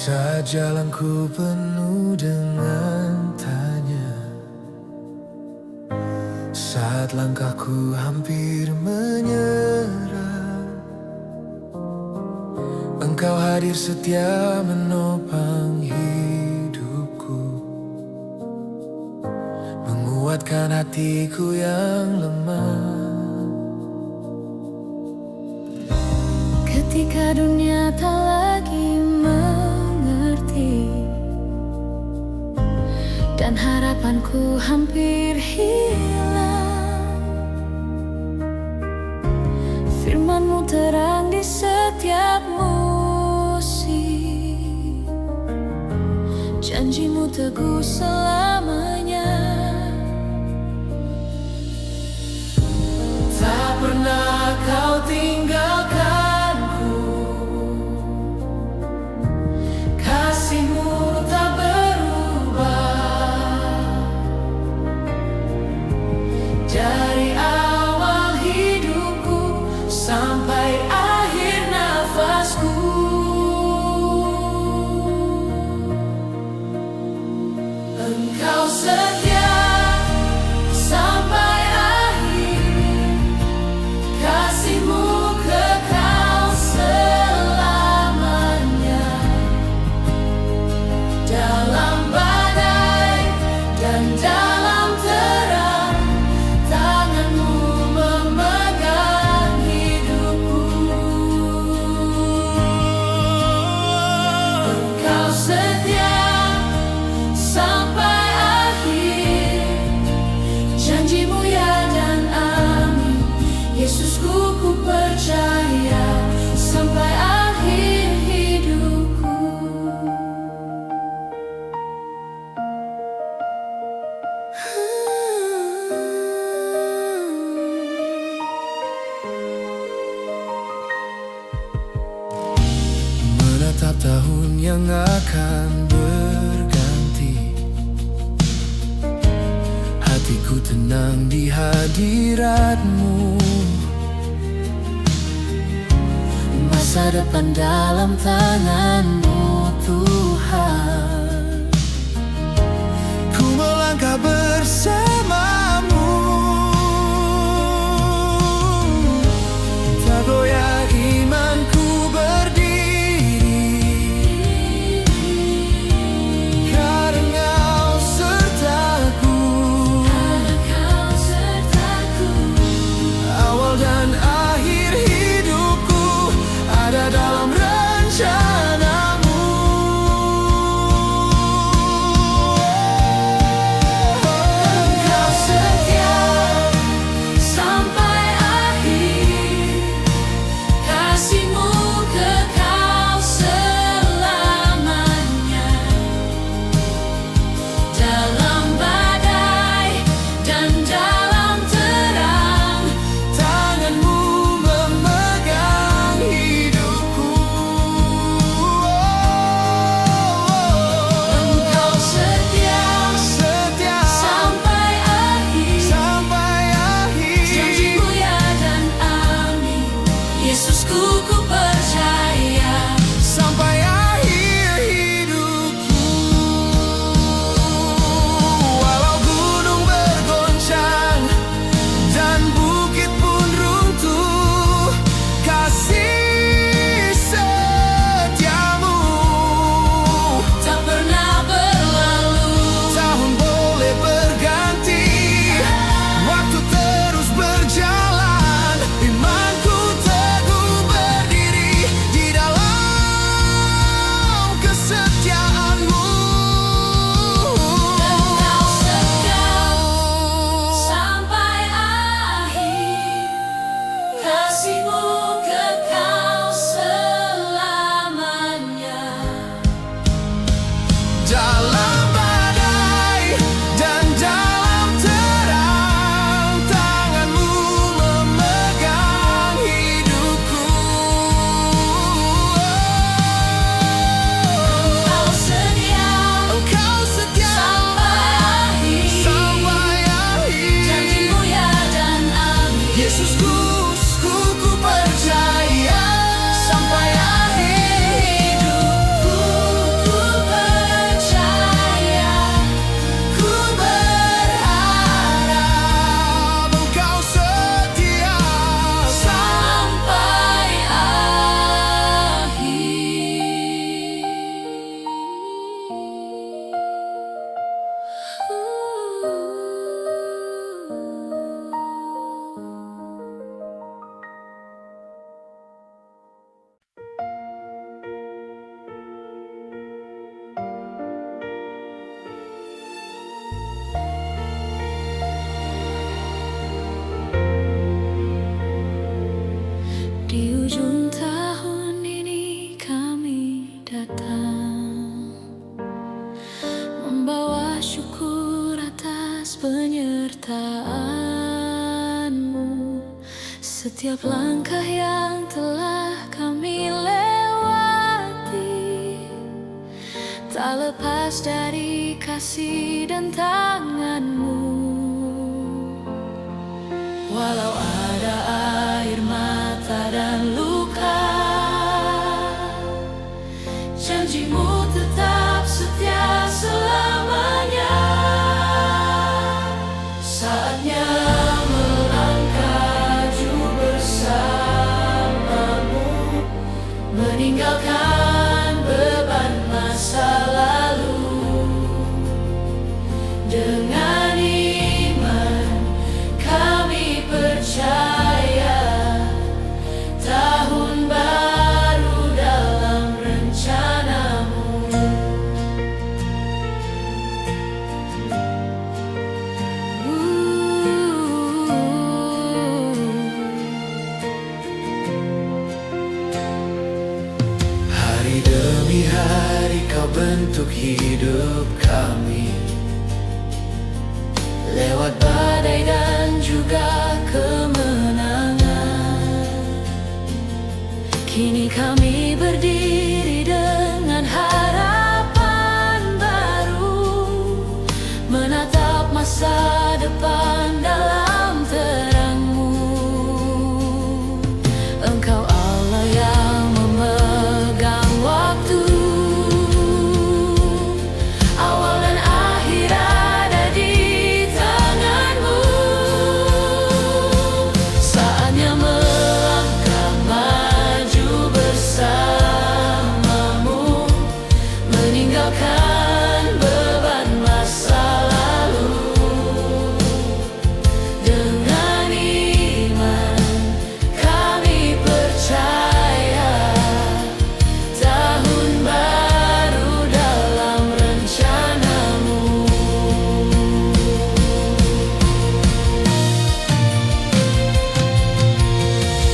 Saat jalanku penuh dengan tanya, saat langkahku hampir menyerah, Engkau hadir setia menopang hidupku, menguatkan hatiku yang lemah. Ketika dunia tak lagi mengerti dan harapanku hampir hilang, firman-Mu terang di setiap musim, janji-Mu teguh selamanya. Tak pernah Kau tinggalkanku, kasih-Mu tak berubah. Dari awal hidupku sampai akhir nafasku, Engkau setia sampai akhir, kasih-Mu kekal selamanya. Dalam badai dan dalam terang, tangan-Mu memegang hidupku. Engkau setia sampai akhir, janji-Mu ya dan amin. Yesusku, ku percaya sampai akhir hidupku. Menatap tahun yang akan berganti, hatiku tenang di hadirat-Mu. Masa depan dalam tangan-Mu, Tuhan. Ku melangkah bersama-Mu, tak goyah imanku berdiri, karena Kau sertaku. Awal dan akhir hidupku ada dalam rencana-Mu. Engkau setiap langkah yang telah kami lewati, tak lepas dari kasih dan tangan-Mu. Walau ada air mata dan luka, janji-Mu tetap setia selamanya. Saatnya melangkah bersama-Mu, meninggalkan beban masa lalu. Dengan iman kami percaya tahun baru dalam rencana-Mu. Hari demi hari Kau bentuk hidup kami, lewat badai dan juga kemenangan. Kini kami berdiri dengan harapan baru, menatap masa depan dalam terang-Mu. Engkau Allah yang memegang waktu, awal dan akhir ada di tangan-Mu. Saatnya melangkah maju bersama-Mu, meninggalkan beban masa lalu. Dengan iman kami percaya tahun baru dalam rencana-Mu.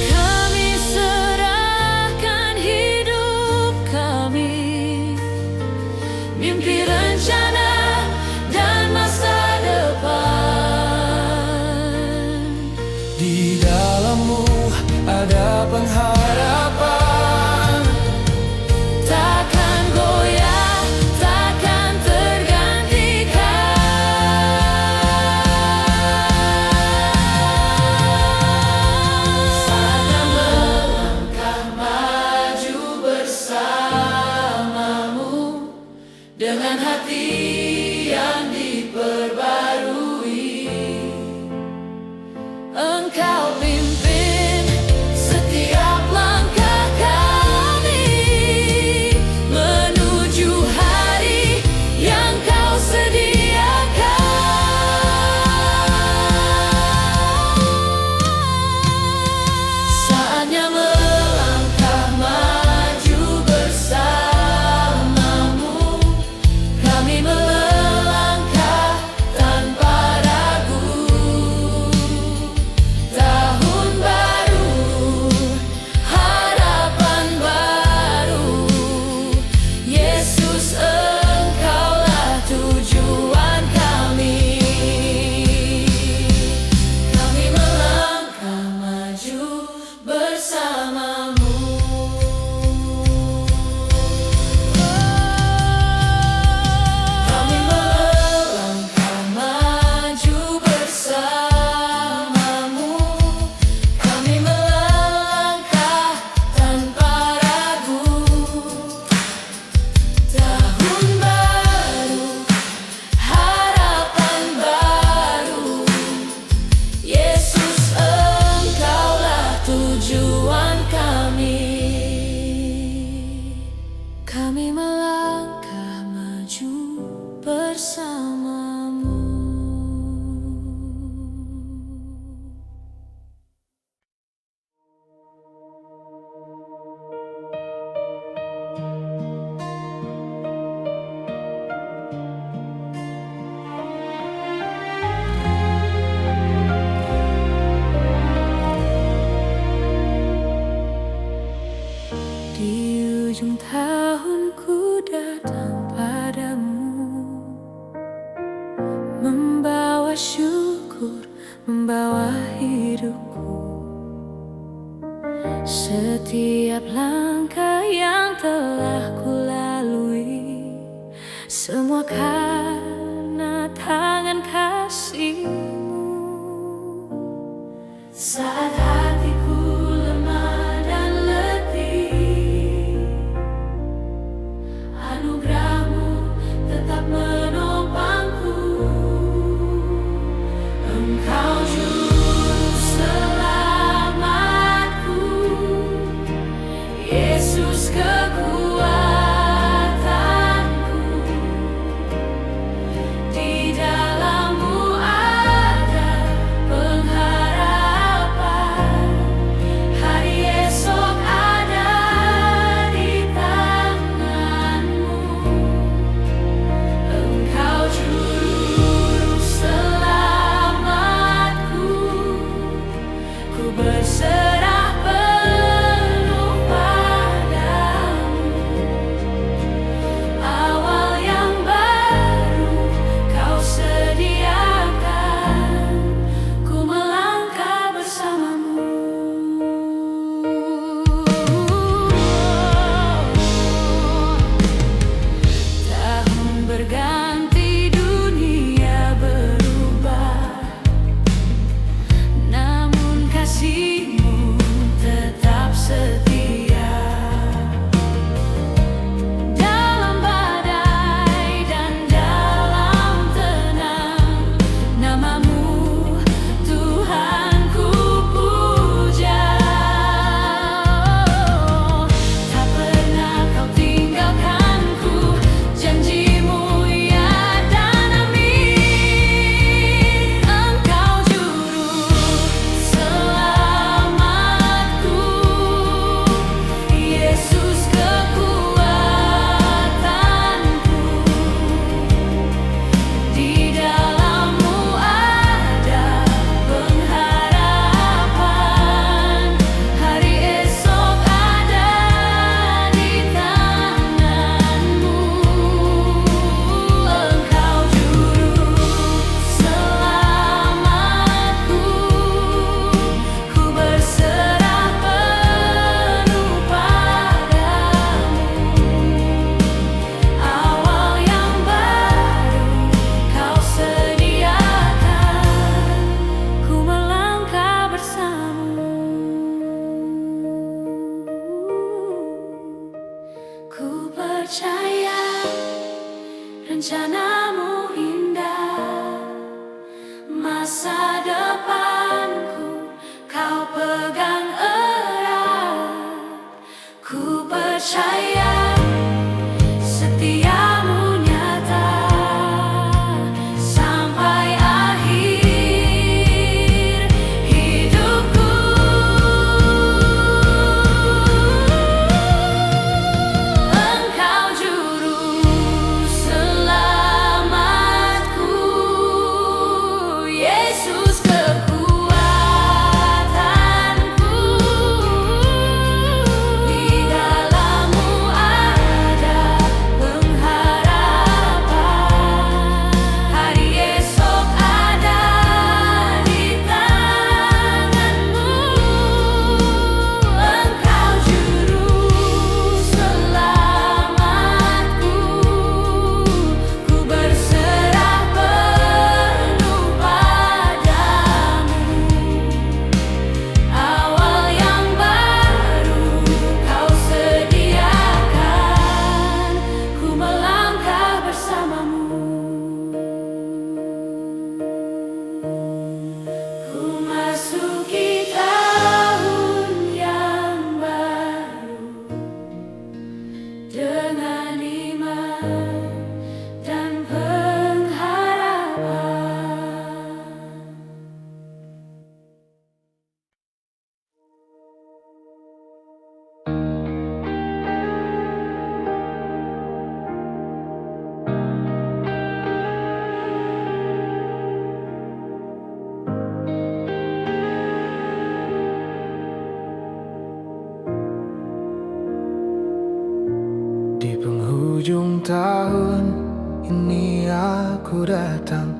Kami serahkan hidup kami, mimpi, rencana, dan masa depan. Di dalam-Mu ada pengharapan, Takkan goyah, takkan tergantikan. Saatnya melangkah maju bersama-Mu, dengan hati yang diperbarui. Engkau pimpin setiap langkah kami, menuju hari yang Kau sediakan. Saatnya melangkah maju bersama-Mu, kami melangkah tanpa ragu. Tahun baru, harapan baru, Yesus Engkaulah tujuan kami. Kami melangkah maju bersama-Mu. Kami melangkah maju bersama-Mu, kami melangkah tanpa ragu. Tahun baru, harapan baru, Yesus Engkaulah tujuan kami. Kami melangkah maju bersama-Mu. Di ujung tahunku datang padamu, membawa syukur, membawa hidupku. setiap langkah yang telah kulalui, semua karena tangan kasih-Mu. Saat hatiku lemah dan letih, anugerah-Mu tetap menopangku. Engkau juru selamatku, Yesus kekuatanku. Di dalam-Mu ada pengharapan, hari esok ada di tangan-Mu. Engkau juru selamatku, ku berserah penuh padamu. Awal yang baru Kau sediakan, ku melangkah bersama-Mu. Tahun berganti, dunia berubah, namun kasih-Mu tetap setia. Dalam badai dan dalam tenang, nama-Mu Tuhan ku puja. Tak pernah Kau tinggalkanku, janji-Mu ya dan amin. Engkau juru selamatku, Yesus kekuatanku. Di dalam-Mu ada pengharapan, hari esok ada di tangan-Mu. Engkau juru selamatku, ku berserah penuh padamu. Awal yang baru Kau sediakan, ku melangkah bersama-Mu. Ku percaya rencana-Mu indah, masa depanku Kau pegang erat. Ku percaya setia-Mu nyata sampai akhir hidupku. Engkau juru selamatku, Yesus kekuatanku. Di dalam-Mu ada pengharapan, hari esok ada di tangan-Mu. Engkau juru selamatku, ku berserah penuh padamu. Awal yang baru Kau sediakan, ku melangkah bersama-Mu. Ku masuki tahun yang baru dengan iman dan pengharapan. Di penghujung tahun ini aku datang,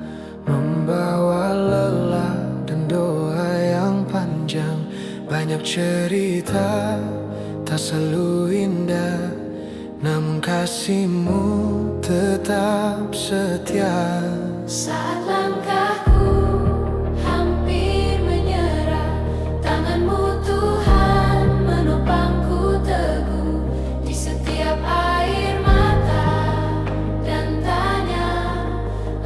membawa lelah dan doa yang panjang. Banyak cerita tak selalu indah, namun kasihmu tetap setia. Saat langkahku hampir menyerah, tanganmu Tuhan menopangku teguh. Di setiap air mata dan tanya,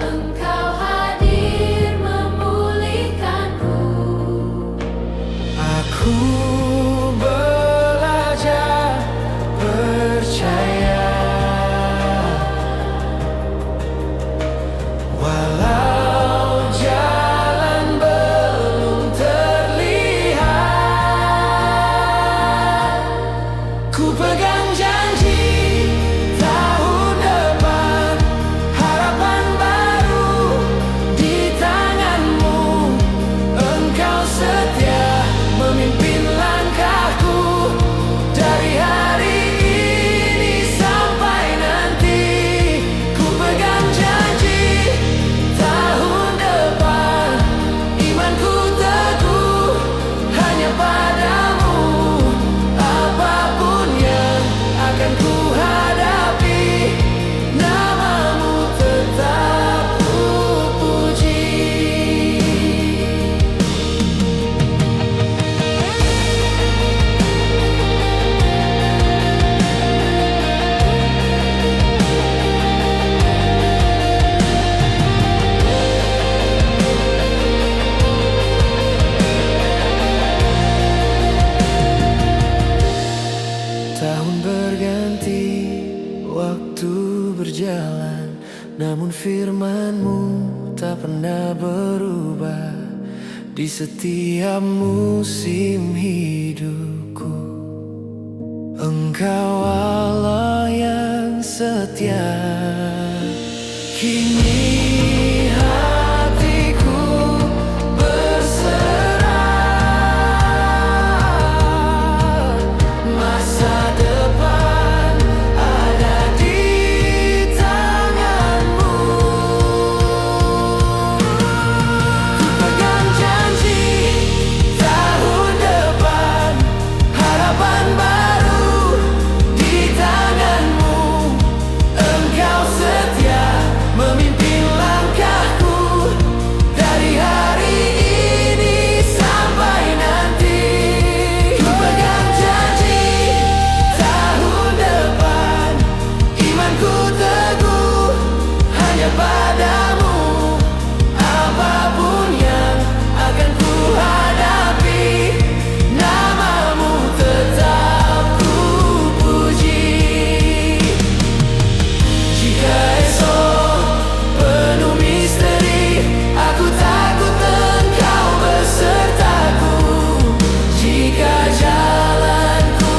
Engkau hadir memulihkanku. Aku belajar percaya, walau jalan belum terlihat. Ku pegang janji tahun depan, harapan baru di tanganmu. Engkau setia memimpin langkahku dari hari ini sampai nanti. Ku pegang janji tahun depan, imanku teguh hanya padamu. Apapun yang akan ku hadapi, namamu tetap ku puji. Tahun berganti, waktu berjalan, namun firman-Mu tak pernah berubah. Di setiap musim hidupku, Engkau Allah yang setia. Kini hatiku berserah, masa depan ada di tangan-Mu. Ku pegang janji tahun depan, harapan baru di tangan-Mu. Engkau setia memimpin langkahku dari hari ini sampai nanti. Ku pegang janji tahun depan, imanku teguh hanya padamu. Apapun yang akan ku hadapi, namamu tetap ku puji. Jika esok penuh misteri, aku takut Engkau besertaku. Jika jalanku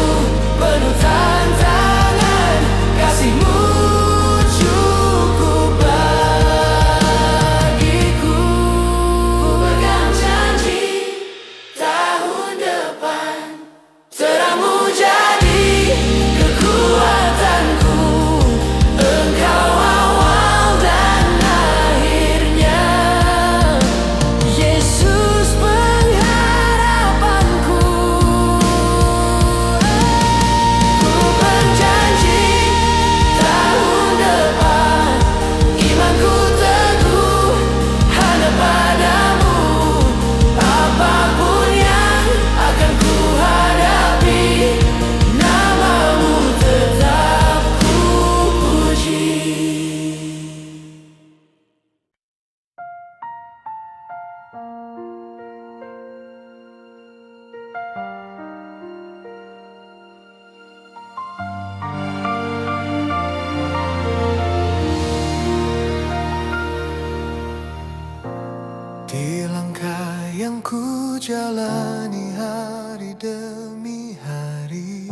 penuh tantangan, kasih-Mu cukup bagiku. Ku pegang janji tahun depan, terang-Mu jadi kekuatanku. Engkau awal dan akhirnya, Yesus pengharapanku. Ku berjanji tahun depan, imanku teguh hanya padamu. Apapun yang akan ku hadapi, namamu tetap ku puji. Di langkah yang ku jalani hari demi hari,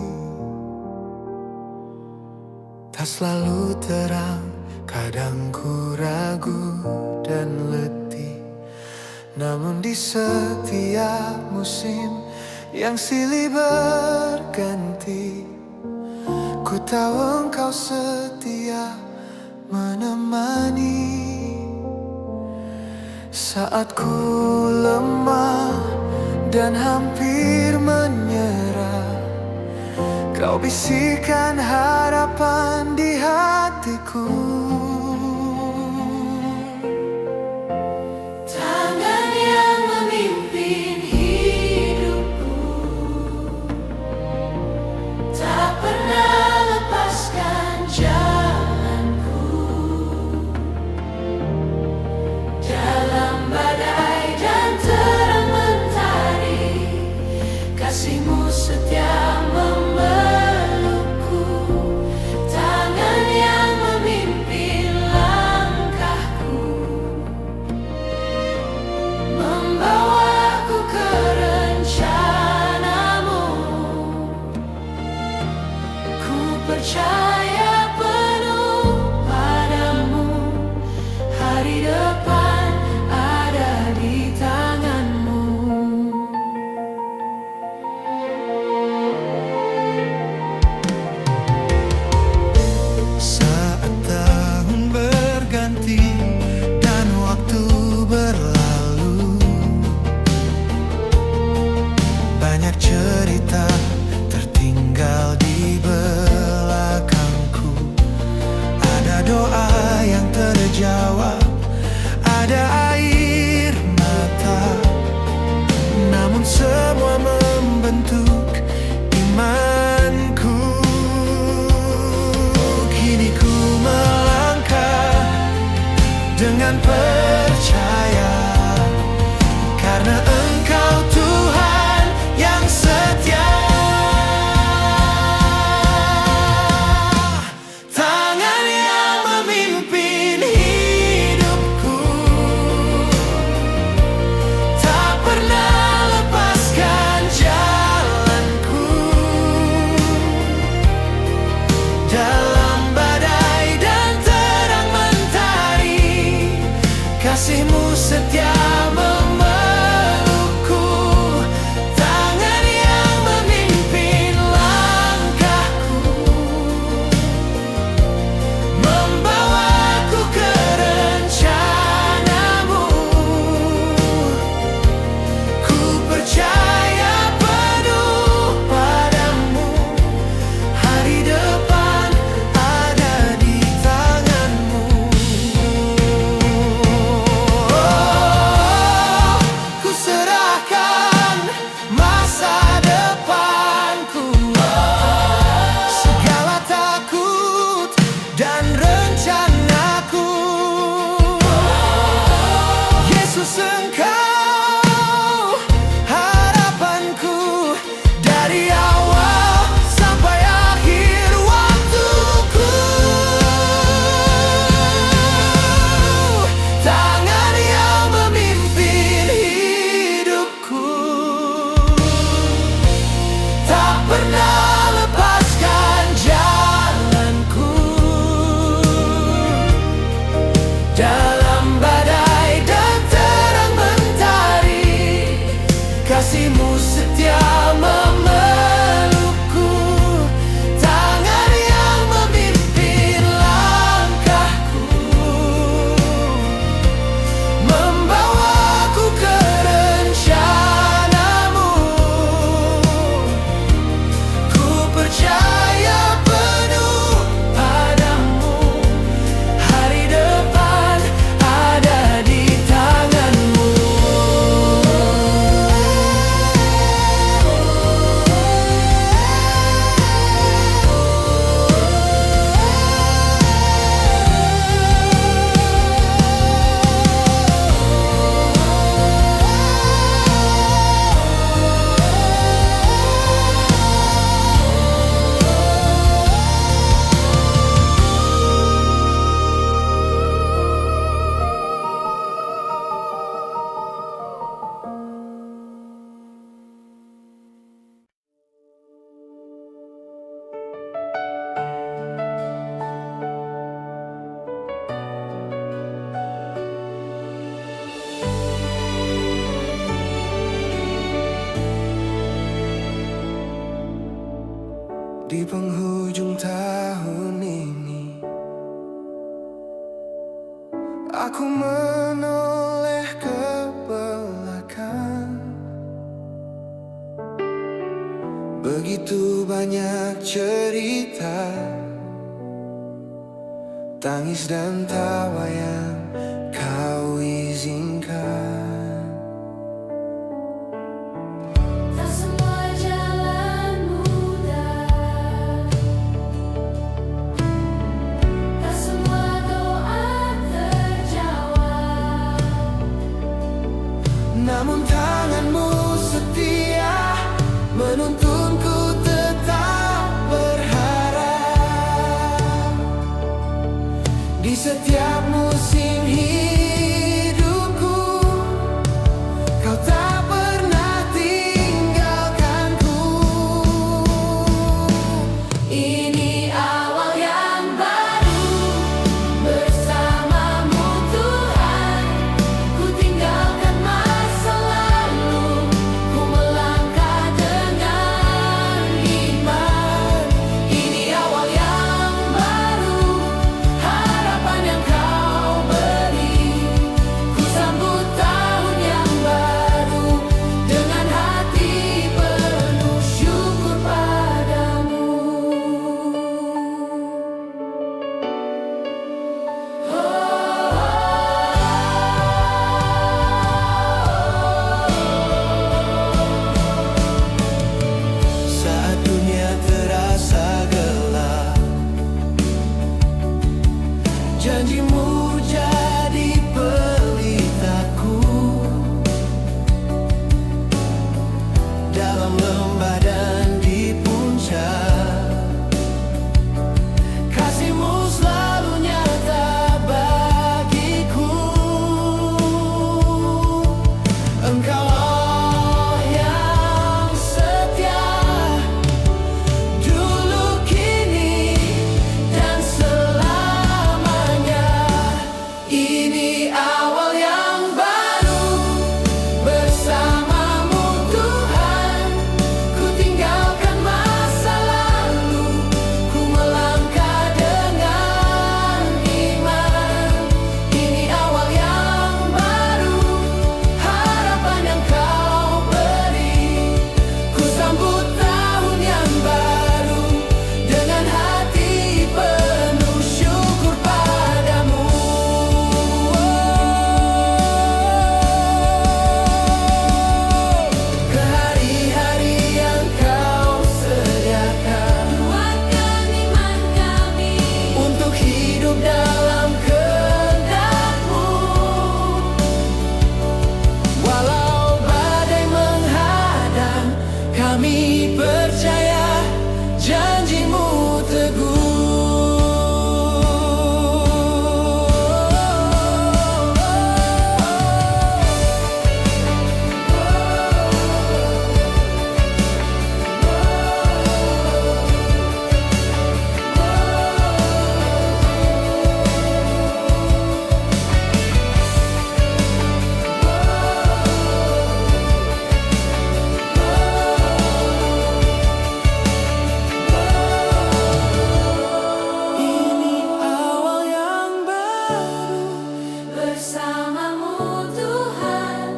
tak selalu terang, kadang ku ragu dan letih. Namun di setiap musim yang silih berganti, ku tahu Engkau setia menemani. Saat ku lemah dan hampir menyerah, Kau bisikan harapan di hatiku. Tangan yang memimpin hidupku, tak pernah lepaskan jalanku. Dalam badai dan terang mentari, kasih-Mu setia memelukku. Tangan yang memimpin langkahku, membawaku ke rencana-Mu. Ku percaya penuh padamu, hari depan ada di tangan-Mu. Saat tahun berganti dan waktu berlalu, banyak cerita tertinggal di belakangku. Ada doa yang terjawab, ada air mata, namun semua membentuk imanku. Kini ku melangkah dengan percaya, karena Engkau Tuhan yang setia. Tangan yang memimpin hidupku, tak pernah lepaskan jalanku. Dalam badai dan terang mentari, kasih-Mu setia memelukku. Tangan yang memimpin langkahku, membawaku ke rencana-Mu. Ku percaya penuh padamu, hari depan ada di tangan-Mu. Ku serahkan masa depanku, segala takut dan rencanaku. Yesus, Engkau harapanku, dari awal sampai akhir waktuku. Tangan yang memimpin hidupku, tak pernah lepaskan jalanku. Dalam badai dan terang mentari, kasih-Mu setia memelukku. Tangan yang memimpin langkahku, membawaku ke rencana-Mu. Ku percaya penuh padamu, hari depan ada di tangan-Mu. Di penghujung tahun ini, aku menoleh ke belakang. Begitu banyak cerita, tangis dan tawa yang kau izinkan. Tak semua jalan mudah, tak semua doa terjawab, Namun tanganmu setia menuntunku tetap berharap. Di setiap musim hidupku, kau tak pernah tinggalkanku. ini awal yang baru bersamamu Tuhan. Ku tinggalkan masa lalu, ku melangkah dengan iman. Ini awal yang baru, harapan yang kau beri. Ku sambut tahun yang baru dengan hati penuh syukur padamu. Saat dunia terasa gelap, janjimu jadi pelitaku. Dalam lembah dan di puncak, kasihmu selalu nyata bagiku. Engkau Allah yang setia, dulu, kini, dan selamanya. Ini awal yang baru bersamamu Tuhan. Ku tinggalkan masa lalu, ku melangkah dengan iman. Ini awal yang baru, harapan yang kau beri. Ku sambut tahun yang baru dengan hati penuh syukur padamu. Ke hari-hari yang kau sediakan, Kuatkan iman kami untuk hidup dalam kehendak-Mu. Walau badai menghadang, kami percaya janji-Mu teguh. Ini awal yang baru bersamamu Tuhan.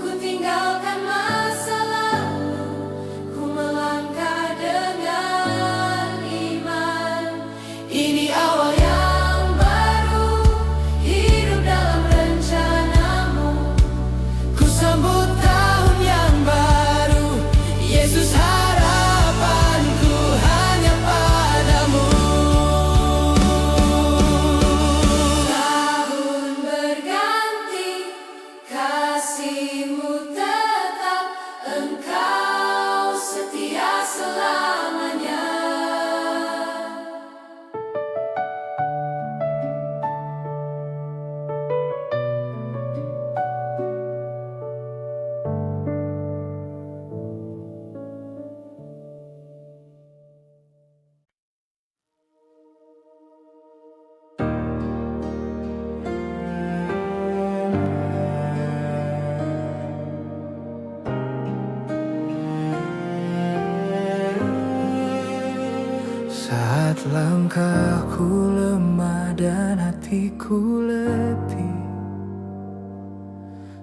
Ku tinggalkan masa lalu, ku melangkah dengan iman. Ini awal Yang baru, hidup dalam rencanamu. ku sambut tahun yang baru. Yesus, harapanku hanya padamu. Tahun berganti, kasih-Mu tetap, Engkau setia selamanya. Saat langkahku lemah dan hatiku letih,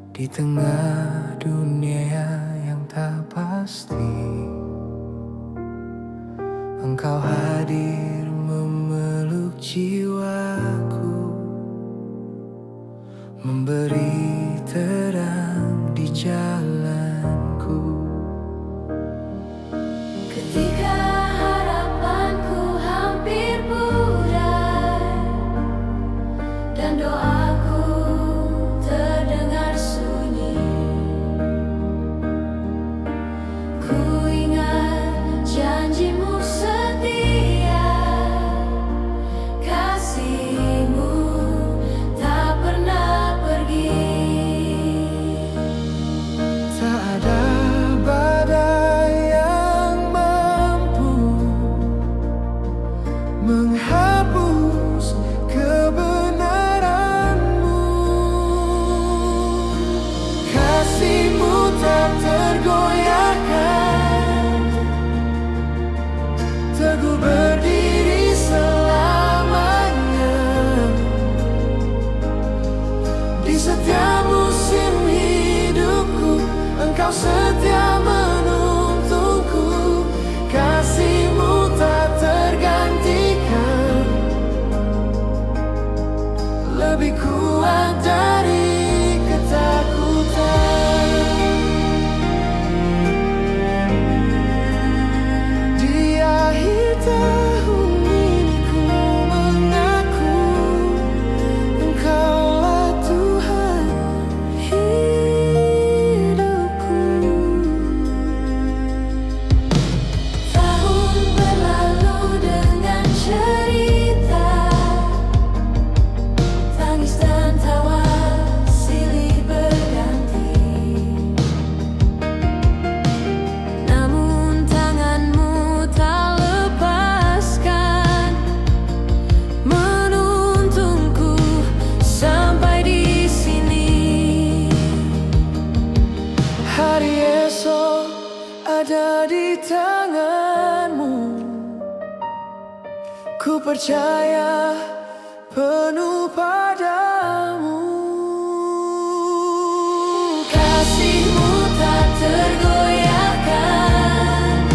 di tengah dunia yang tak pasti, Engkau hadir memeluk jiwaku, memberi terang di jalanku. Ketika harapanku hampir pudar dan doaku terdengar sunyi, ku ingat janjimu setia, kasihmu tak pernah pergi. Tak ada badai yang mampu menghapus kebenaranmu. Kasihmu tak tergoyahkan, teguh berdiri selamanya. Di setiap musim hidupku, Engkau setia menuntunku. Kasihmu tak tergantikan, lebih kuat dari ketakutan. Di akhir tahun ini ku mengaku, Engkaulah Tuhan hidupku. Tahun berlalu dengan cerita, tangis dan tawa silih berganti. Namun tanganmu tak lepaskan, menuntunku sampai di sini. Hari esok ada di tanganmu, ku percaya penuh padamu. Kasihmu tak tergoyahkan,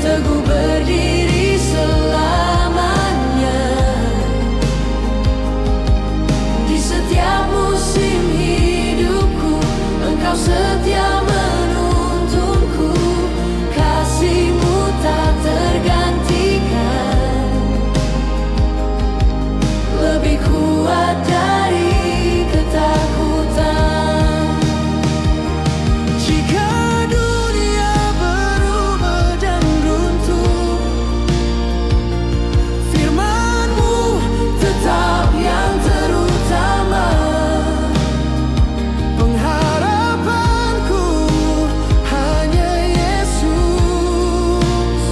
teguh berdiri selamanya. Di setiap musim hidupku, Engkau setia menuntunku. Kasihmu tak tergantikan, lebih kuat dari ketakutan. Jika dunia berubah dan runtuh, firman-Mu tetap yang terutama. Pengharapanku hanya Yesus,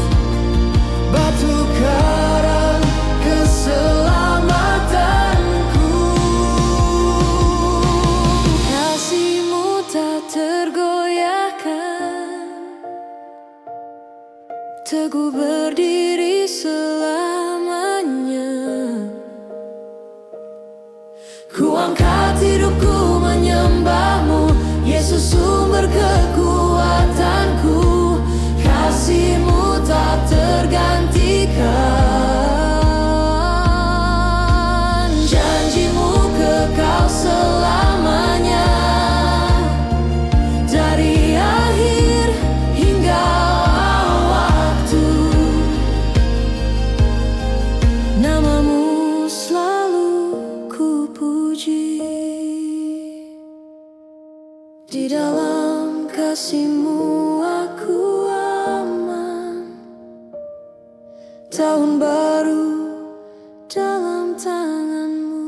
batu karang keselamatanku. Kasihmu tak tergoyahkan, teguh berdiri selamanya. Ku angkat hidupku menyembah-Mu, Yesus sumber kekuatanku. Kasih-Mu tak tergantikan, janji-Mu kekal selamanya. Dari akhir hingga waktu, nama-Mu selalu ku puji. Di dalam kasih-Mu aku aman, tahun baru dalam tangan-Mu.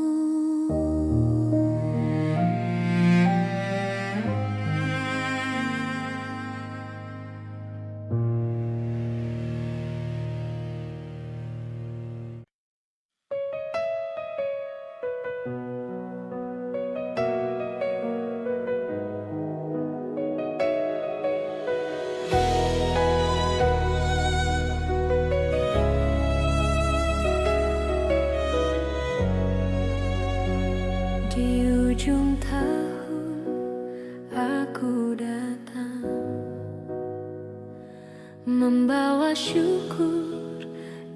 syukur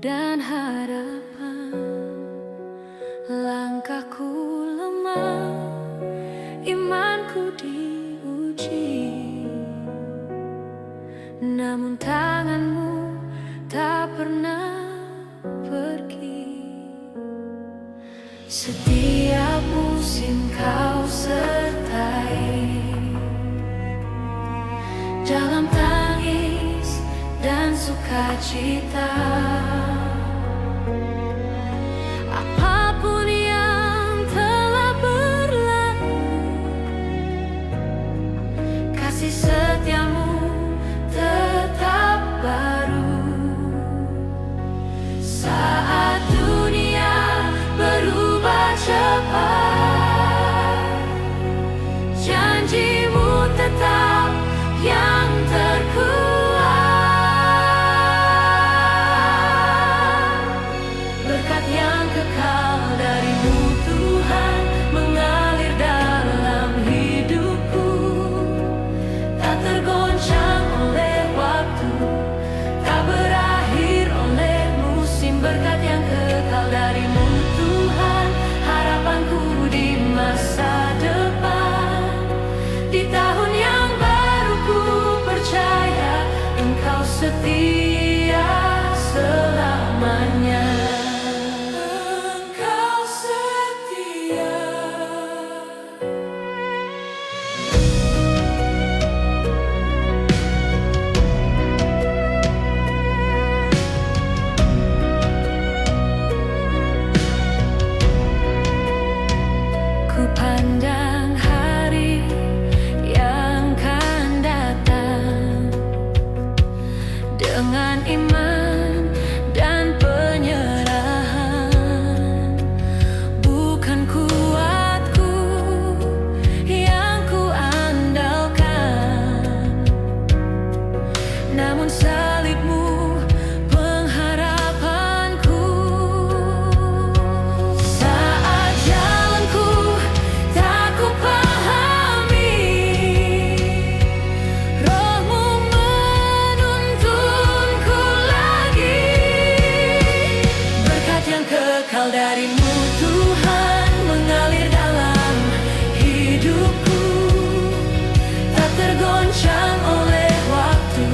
dan harapan. Langkahku lemah, imanku diuji, namun tanganmu tak pernah pergi. Setiap musim kau sertai, dalam tangis dan sukacita. Apapun yang telah berlalu, kasih setiamu tetap baru. Saat dunia berubah cepat, janjimu tetap yang terkuat. Berkat yang kekal darimu Tuhan mengalir dalam hidupku, tak tergoncang oleh waktu, tak berakhir oleh musim. Berkat yang kekal darimu Tuhan, harapanku di masa depan. Di tahun yang baru ku percaya Engkau setia selamanya. Engkau setia. Ku pandang hari yang akan datang dengan iman dan penyerahan. Bukan kuatku yang ku andalkan, namun salibmu pengharapanku. Saat jalanku tak ku pahami, Roh-Mu menuntunku lagi. Berkat yang kekal darimu Tuhan mengalir dalam hidupku, tak tergoncang oleh waktu,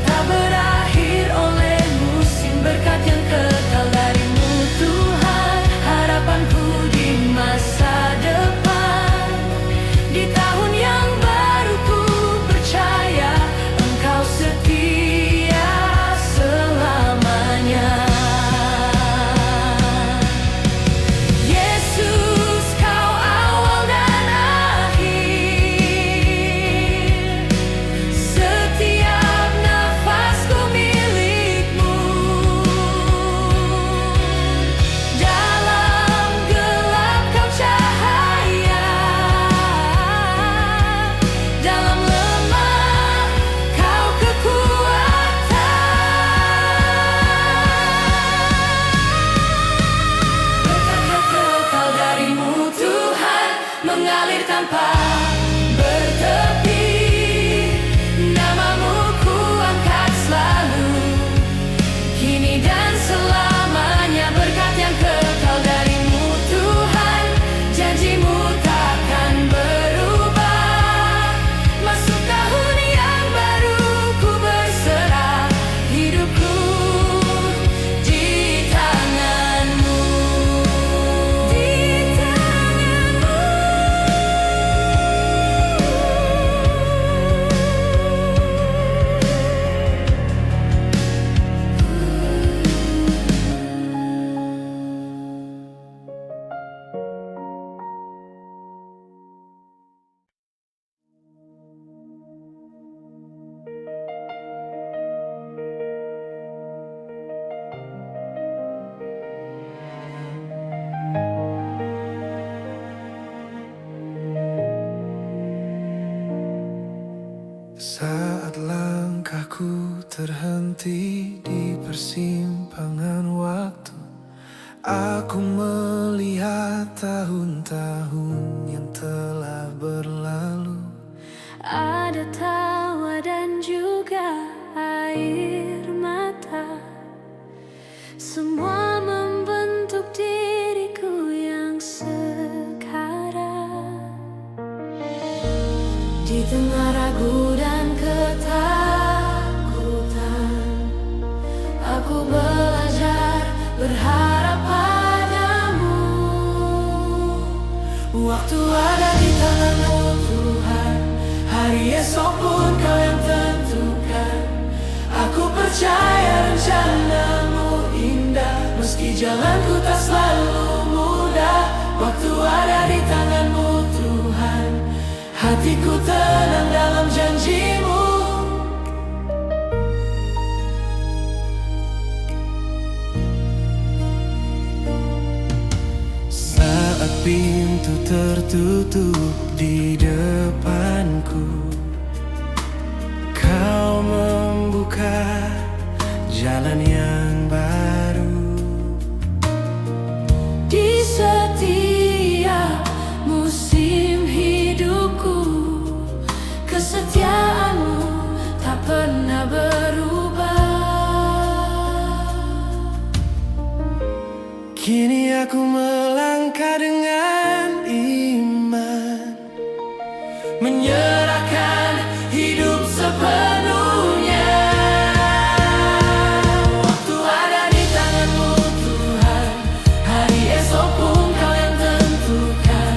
tak berakhir oleh musim. Berkat yang kekal darimu Tuhan, harapanku di masa depan. Di tahun yang baru ku percaya Engkau setia selamanya. Yesus, Kau awal dan akhir, setiap nafasku milik-Mu. Dalam gelap Kau cahaya, dalam lemah Kau kekuatan. Berkat yang kekal darimu Tuhan mengalir tanpa bertepi. Namamu ku angkat selalu, kini dan selamanya. Berkat yang kekal darimu Tuhan, janjimu takkan berubah. Masuk tahun yang baru ku berserah hidupku di tangan-Mu. Di tangan-Mu. Saat langkahku terhenti di persimpangan waktu, aku melihat tahun-tahun yang telah berlalu. Ada tawa dan juga air mata, Semua membentuk diriku yang sekarang. Di tengah ragu dan ketakutan, aku belajar berharap padamu. Waktu ada di tangan-Mu Tuhan, hari esok pun Kau yang tentukan. Aku percaya rencana-Mu indah, meski jalanku tak selalu mudah. Waktu ada di tangan-Mu Tuhan, hatiku tenang dalam janji-Mu. Saat pintu tertutup di depanku, Kau membuka jalan yang baru. Di setiap musim hidupku, kesetiaan-Mu tak pernah berubah. Kini aku melangkah dengan iman, Menyerahkan hidup sepenuhnya. Waktu ada di tangan-Mu Tuhan, hari esok pun Kau yang tentukan.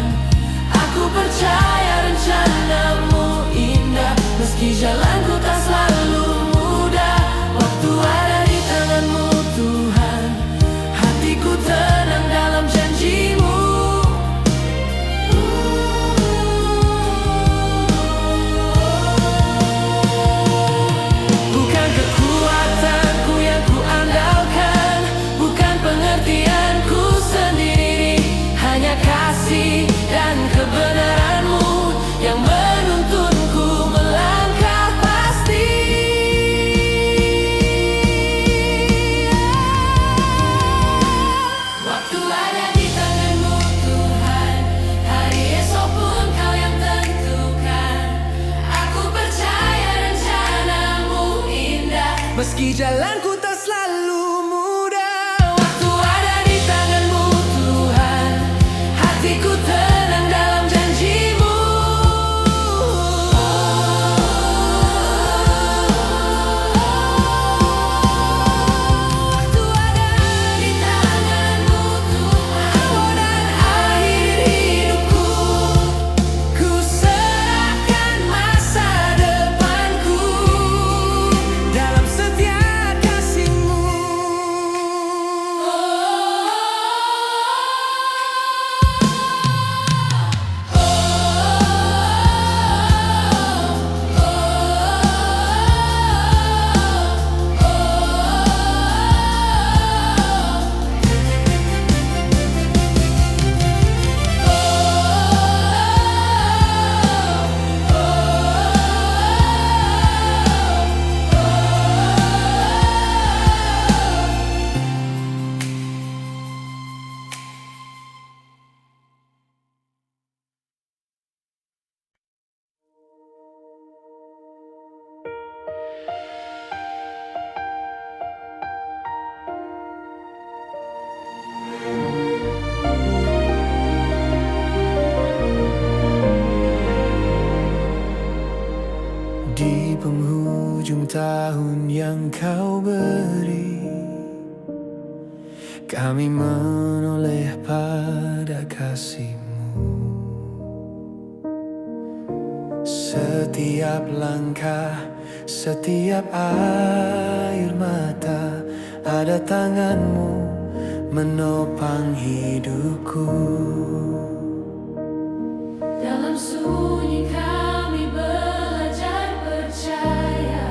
Aku percaya rencana-Mu indah, meski jalanku tak selalu mudah. Waktu ada di tangan-Mu Tuhan, hatiku tenang dalam janji-Mu. Bukan kekuatanku yang ku andalkan, bukan pengertianku sendiri, hanya kasih dan kebenaran-Mu yang menuntunku melangkah pasti. Waktu ada di tangan-Mu Tuhan, hari esok pun Kau yang tentukan. Aku percaya rencana-Mu indah, meski jalanku tak selalu mudah. Waktu ada di tangan-Mu Tuhan, hatiku tenang dalam janji-Mu. Waktu ada di tangan-Mu Tuhan, awal dan akhir hidupku, ku serahkan masa depanku dalam setia kasih-Mu. Di penghujung tahun yang Kau beri, kami menoleh pada kasih-Mu. Setiap langkah, setiap air mata, ada tangan-Mu menopang hidupku. Dalam sunyi kami belajar percaya,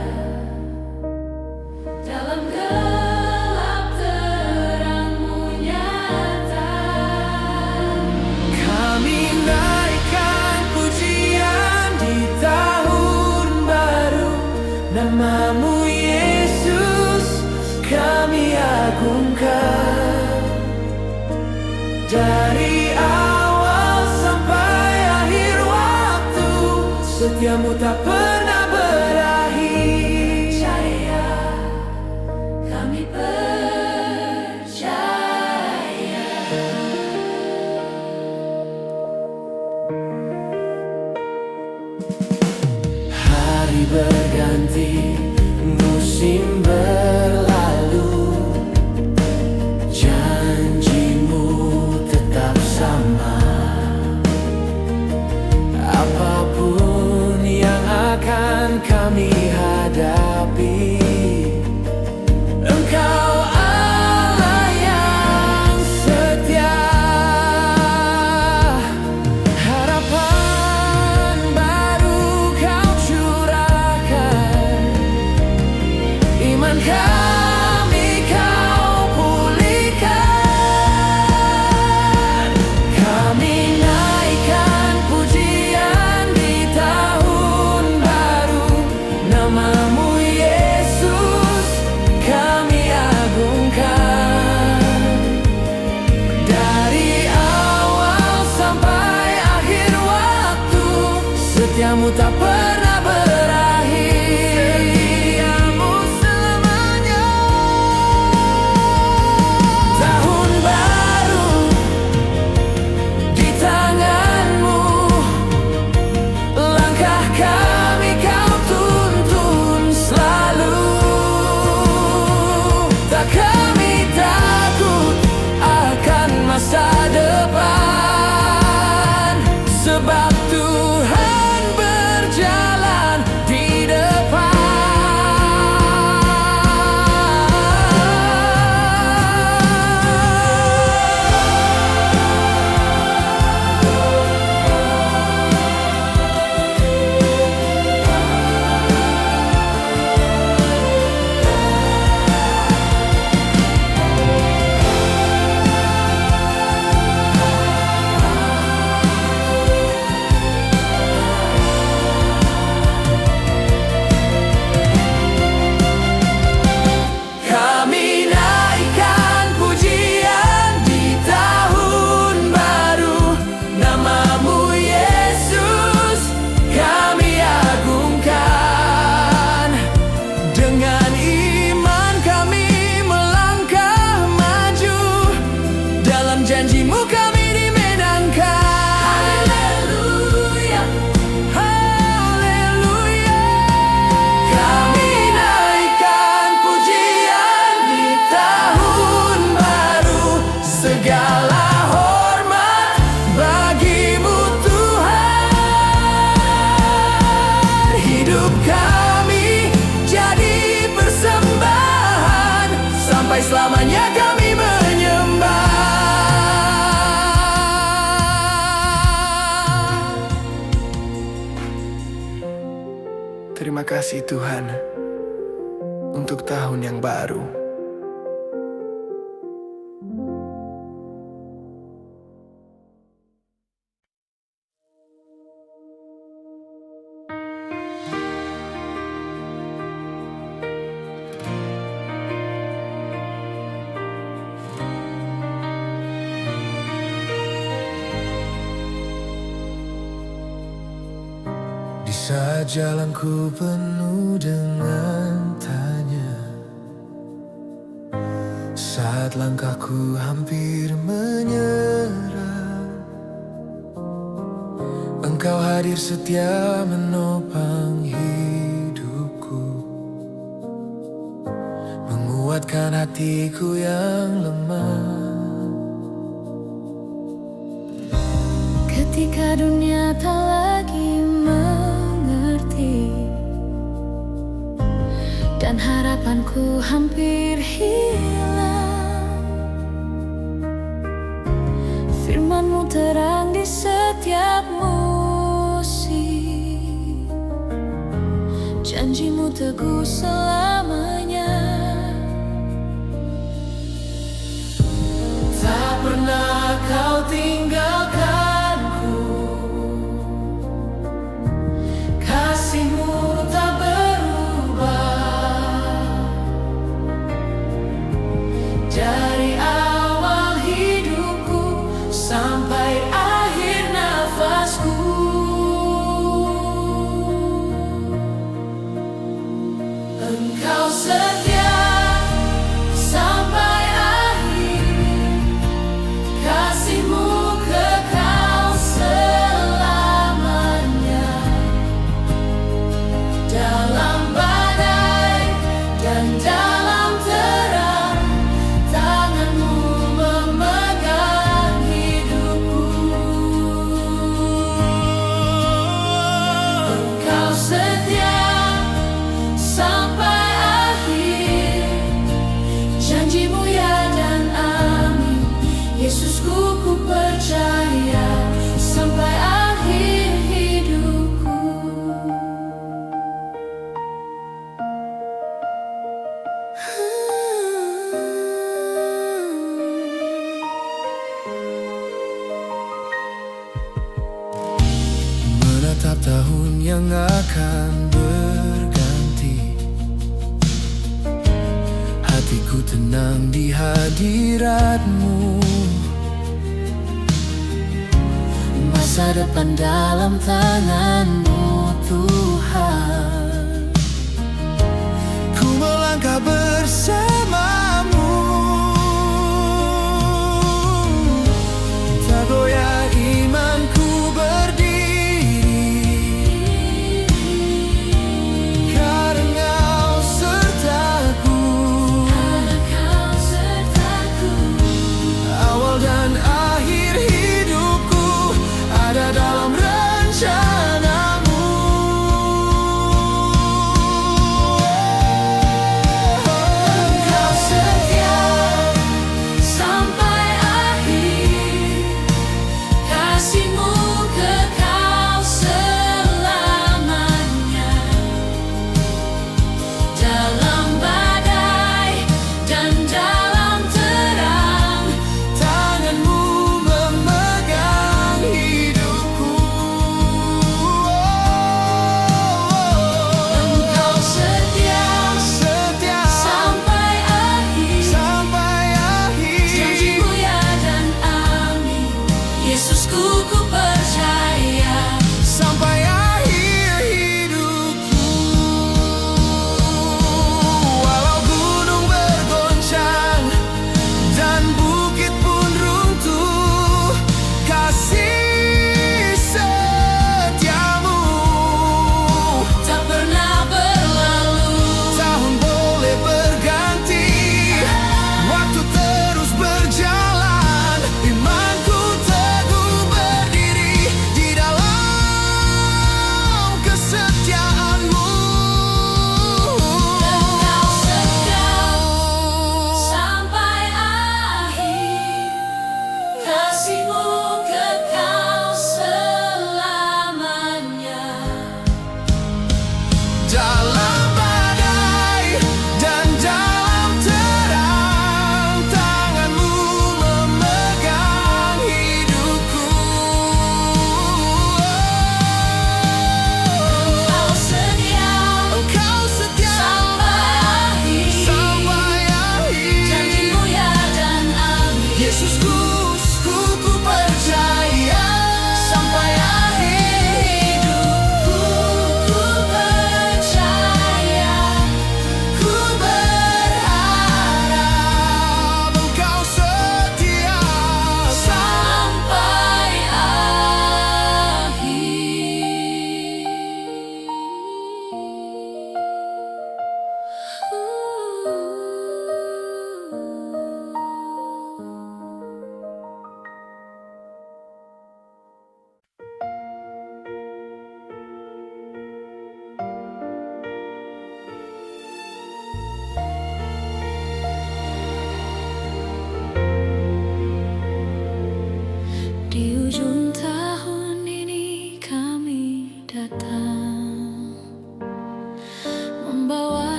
dalam gelap terang-Mu nyata. Kami naikkan pujian di tahun baru, nama-Mu Yesus kami agungkan. Dari awal sampai akhir waktu, setiamu tak pernah berakhir. Percaya, kami percaya. janjimu kami dimenangkan. Haleluya, Haleluya. Kami naikkan pujian di tahun baru. Segala hormat bagimu Tuhan. Hidup kami jadi persembahan, sampai selamanya kami menyembah. Terima kasih Tuhan untuk tahun yang baru. Di saat jalanku penuh dengan tanya, saat langkahku hampir menyerah, Engkau hadir setia menopang hidupku, menguatkan hatiku yang lemah. ketika dunia tak lagi mengerti dan harapanku hampir hilang, firman-Mu terang di setiap musim, janji-Mu teguh selamanya. Tak pernah Kau tinggalkanku, kasih-Mu tak berubah. Dari awal hidupku sampai akhir nafasku, Engkau setia sampai akhir. Kasih-Mu kekal selamanya. Dalam badai dan dalam terang, tangan-Mu memegang hidupku. Engkau setia sampai akhir, janji-Mu ya dan amin. Yesusku, ku percaya sampai akhir hidupku. Menatap tahun yang akan berganti, hatiku tenang di hadirat-Mu. Masa depan dalam tangan-Mu Tuhan. Ku melangkah bersama-Mu, tak goyah imanku berdiri, karena Kau sertaku. Awal dan akhir hidupku ada dalam rencana-Mu.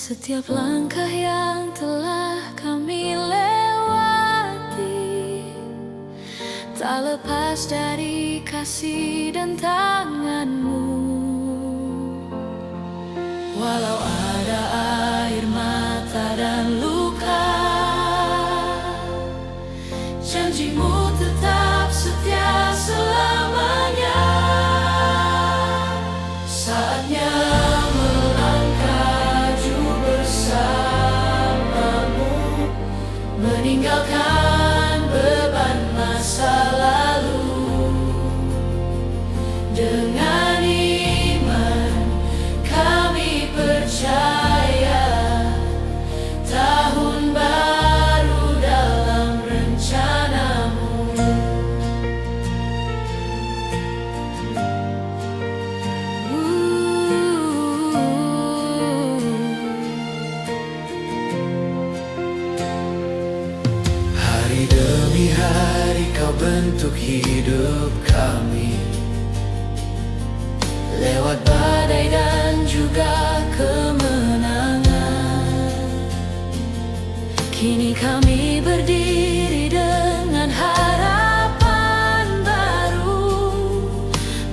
Setiap langkah yang telah kami lewati tak lepas dari kasih dan tanganmu. Walau ada air mata dan luka, janjimu tetap setia selamanya. Saatnya melangkah bersamamu, meninggalkan beban masa lalu. Dengan iman kami percaya tahun baru dalam rencanamu. Hari demi hari kau bentuk hidup kami, Lewat badai dan juga kemenangan, kini kami berdiri dengan harapan baru,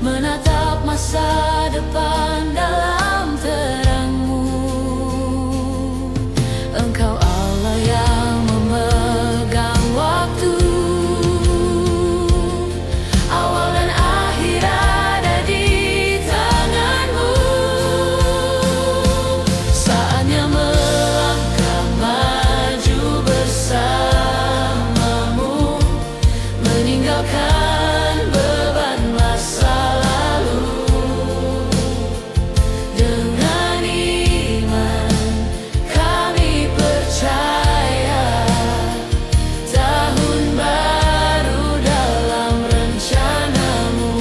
menatap masa depan dalam terang-Mu. Engkau Allah yang memegang waktu, awal dan akhir ada di tangan-Mu. Saatnya melangkah maju bersamamu, meninggalkan beban masa lalu. Dengan iman kami percaya tahun baru dalam rencana-Mu.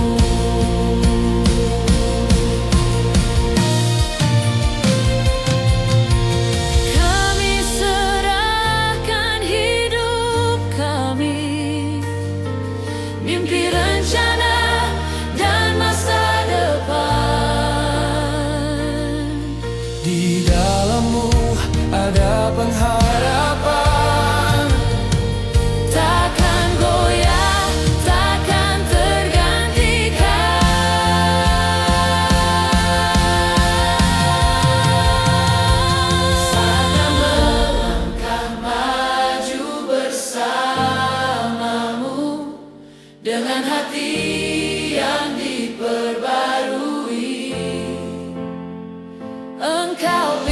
Kami serahkan hidup kami, mimpi, rencana, dan masa depan. di dalammu ada pengharapan. Takkan goyah, takkan tergantikan. Saatnya melangkah maju bersamamu, dengan hati yang diperbarui. Engkau